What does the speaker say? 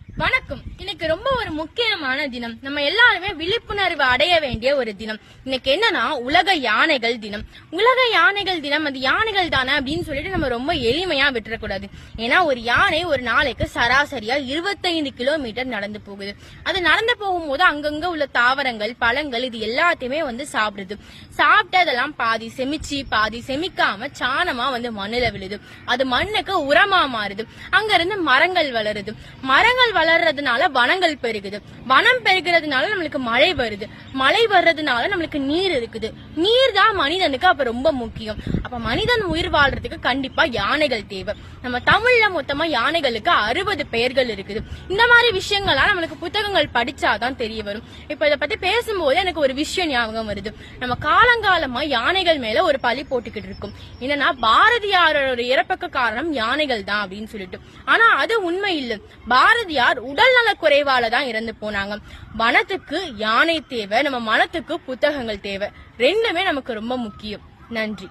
வணக்கம். இன்னைக்கு ரொம்ப ஒரு முக்கியமான தினம். நம்ம எல்லாருமே விழிப்புணர்வு அடைய வேண்டிய ஒரு தினம். இன்னைக்கு என்னன்னா உலக யானைகள் தினம். உலக யானைகள் தினம், அது யானைகள் தானே அப்படின்னு சொல்லிட்டு நம்ம ரொம்ப எளிமையா விட்டுறக்கூடாது. ஏன்னா ஒரு யானை ஒரு நாளைக்கு சராசரியா 25 கிலோமீட்டர் நடந்து போகுது. அது நடந்து போகும்போது அங்கங்க உள்ள தாவரங்கள், பழங்கள் இது எல்லாத்தையுமே சாப்பிடுது. சாப்பிட்டு அதெல்லாம் பாதி செமிச்சு பாதி செமிக்காம சாணமா மண்ணுல விழுது. அது மண்ணுக்கு உரமா மாறுது. அங்க இருந்து மரங்கள் வளருது. மரங்கள் வளர்றதுனால வனங்கள் பெருகுது. வனம் பெருகிறதுனால நம்மளுக்கு மழை வருது. மழை வர்றதுனால நம்மளுக்கு நீர் இருக்குது. நீர் தான் மனிதனுக்கு அப்ப ரொம்ப முக்கியம். அப்ப மனிதன் உயிர் வாழ்றதுக்கு கண்டிப்பா யானைகள் தேவை. நம்ம தமிழ்ல மொத்தமா யானைகளுக்கு 60 பெயர்கள் இருக்குது. இந்த மாதிரி விஷயங்கள்லாம் நம்மளுக்கு புத்தகங்கள் படிச்சாதான் தெரிய வரும். இப்ப இதை பத்தி பேசும்போது எனக்கு ஒரு விஷயம் ஞாபகம் வருது. நம்ம காலங்காலமா யானைகள் மேல ஒரு பழி போட்டுக்கிட்டு இருக்கோம். என்னன்னா பாரதியாரோட இறப்புக்கு காரணம் யானைகள் தான் அப்படின்னு சொல்லிட்டு. ஆனா அது உண்மை இல்ல. பாரதியார் உடல் நல குறைவால தான் இறந்து போனாங்க. வனத்துக்கு யானை தேவை, நம்ம மனத்துக்கு புத்தகங்கள் தேவை. ரெண்டுமே நமக்கு ரொம்ப முக்கியம். நன்றி.